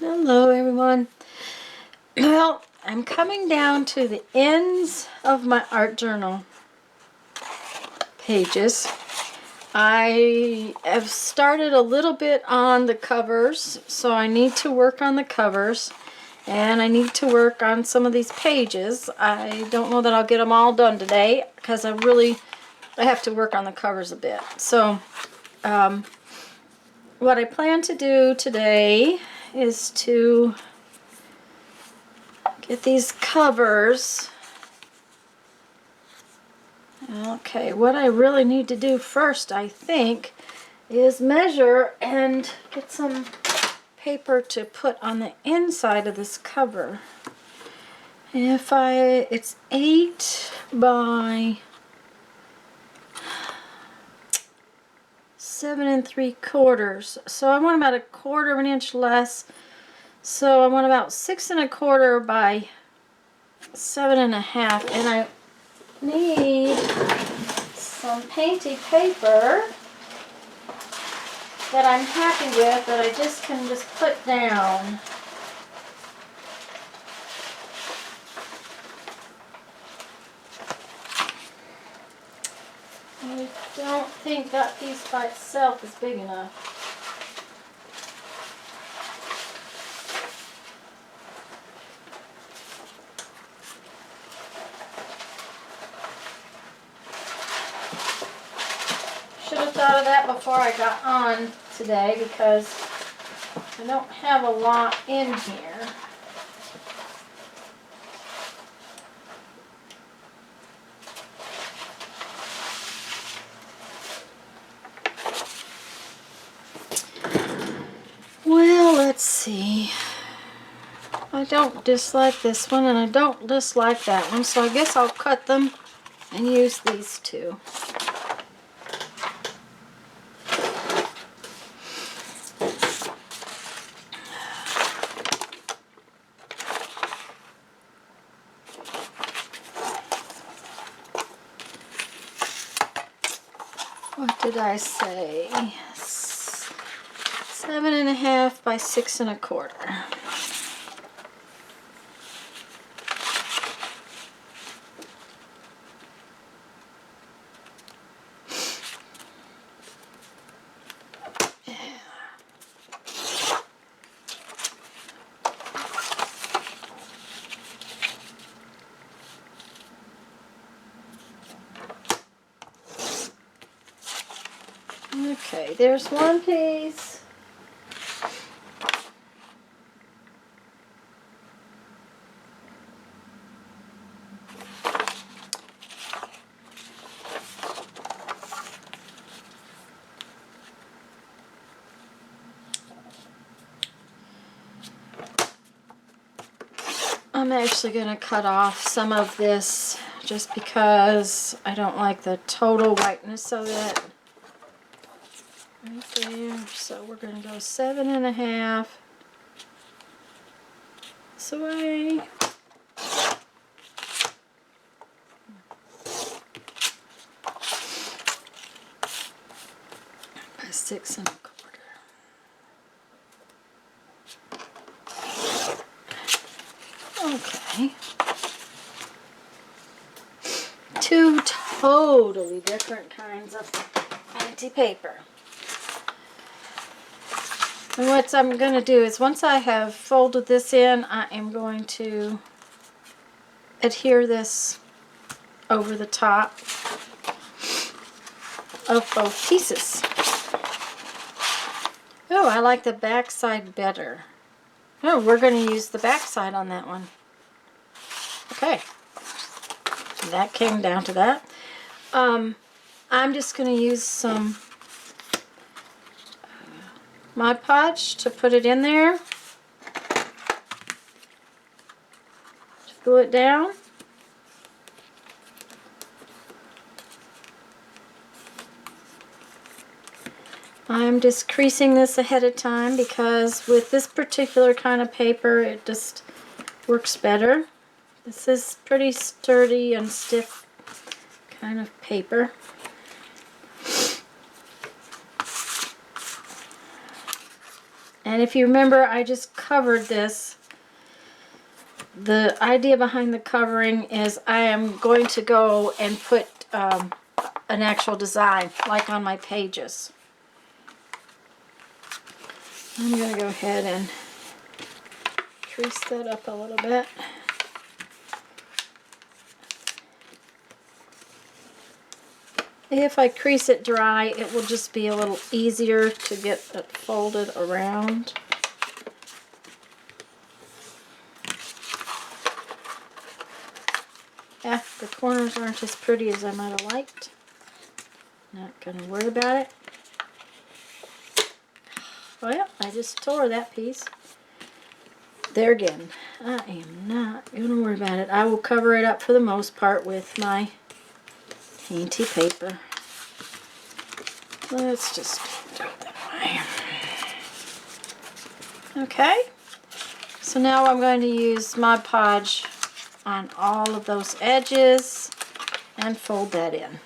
Hello everyone. Well, I'm coming down to the ends of my art journal pages. I have started a little bit on the covers, so I need to work on the covers and I need to work on some of these pages. I don't know that I'll get them all done today because I have to work on the covers a bit. So what I plan to do today is to get these covers. Okay, what I really need to do first, I think, is measure and get some paper to put on the inside of this cover. It's 8 by 7 3/4, so I want about 1/4 of an inch less. So I want about 6 1/4 by 7 1/2, and I need some painty paper that I'm happy with, that I can put down. I don't think that piece by itself is big enough. Should have thought of that before I got on today, because I don't have a lot in here. Well, let's see. I don't dislike this one and I don't dislike that one, so I guess I'll cut them and use these two. What did I say? 7 1/2 by 6 1/4. Okay, there's one piece. I'm actually going to cut off some of this just because I don't like the total whiteness of it. Right there. So we're going to go 7 1/2 this way. By 6 1/4. Okay. Two totally different kinds of painty paper. And what I'm going to do is, once I have folded this in, I am going to adhere this over the top of both pieces. Oh, I like the back side better. Oh, we're going to use the back side on that one. Okay. That came down to that. I'm just going to use some Mod Podge to put it in there. To glue it down. I'm just creasing this ahead of time because with this particular kind of paper, it just works better. This is pretty sturdy and stiff kind of paper. And if you remember, I just covered this. The idea behind the covering is I am going to go and put an actual design, like on my pages. I'm going to go ahead and crease that up a little bit. If I crease it dry, it will just be a little easier to get it folded around. Yeah, the corners aren't as pretty as I might have liked. Not going to worry about it. Well, I just tore that piece. There again, I am not going to worry about it. I will cover it up for the most part with my dainty paper. Let's just do it that way. Okay, so now I'm going to use Mod Podge on all of those edges and fold that in.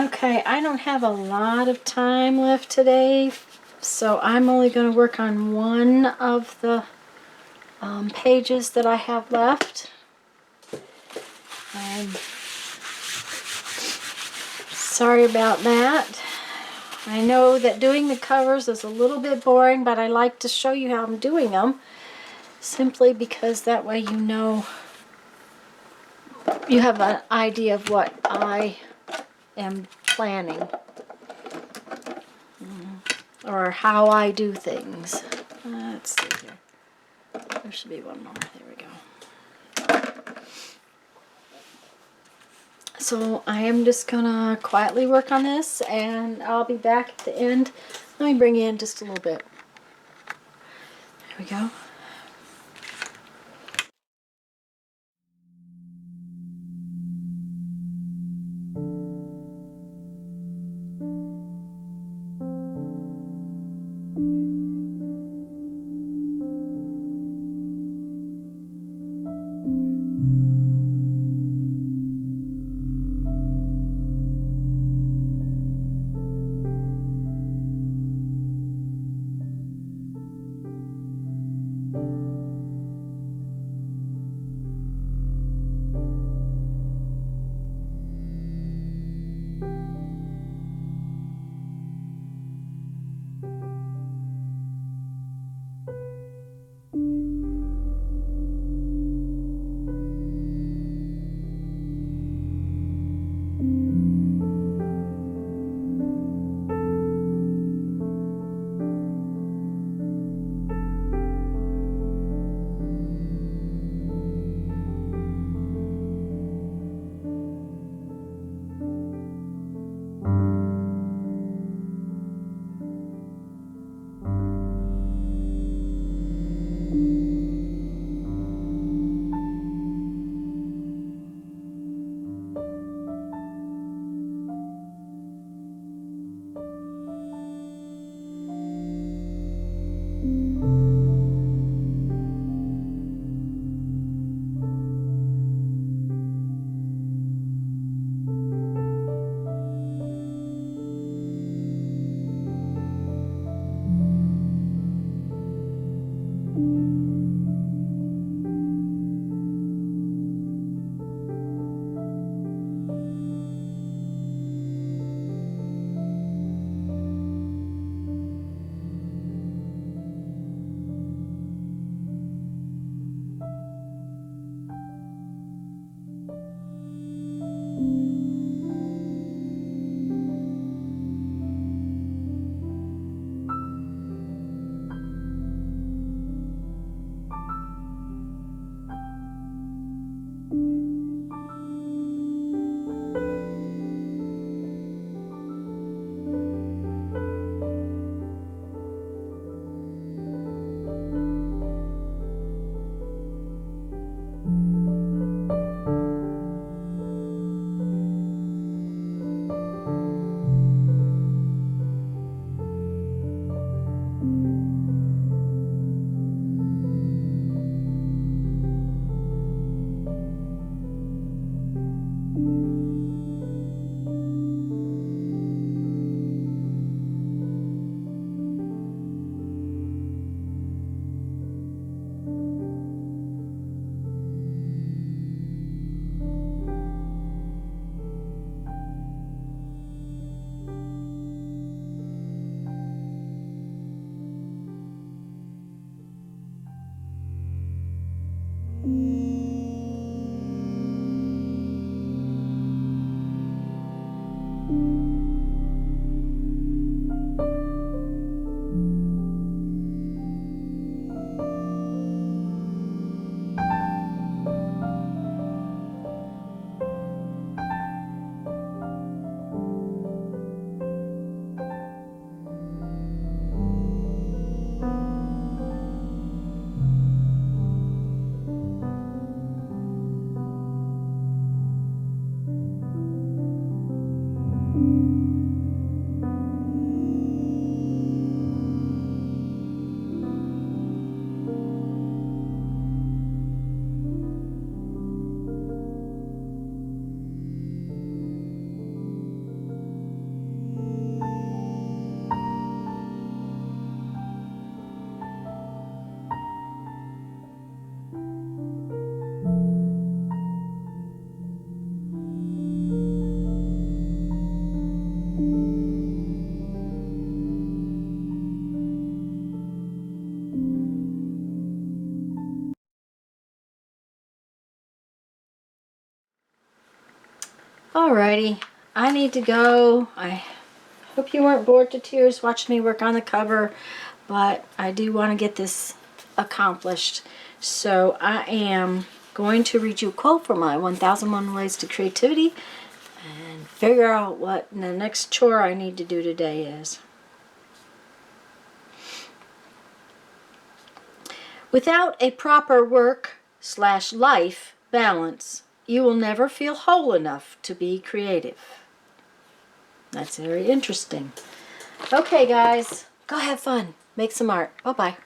Okay, I don't have a lot of time left today, so I'm only going to work on one of the pages that I have left. Sorry about that. I know that doing the covers is a little bit boring, but I like to show you how I'm doing them, simply because that way you know, you have an idea of what I am planning, or how I do things. Let's see here. There should be one more. There we go. So I am just gonna quietly work on this, and I'll be back at the end. Let me bring you in just a little bit. There we go. Alrighty, I need to go. I hope you weren't bored to tears watching me work on the cover, but I do want to get this accomplished. So I am going to read you a quote from my 1001 Ways to Creativity and figure out what the next chore I need to do today is. Without a proper work/life balance, you will never feel whole enough to be creative. That's very interesting. Okay, guys, go have fun. Make some art. Bye-bye.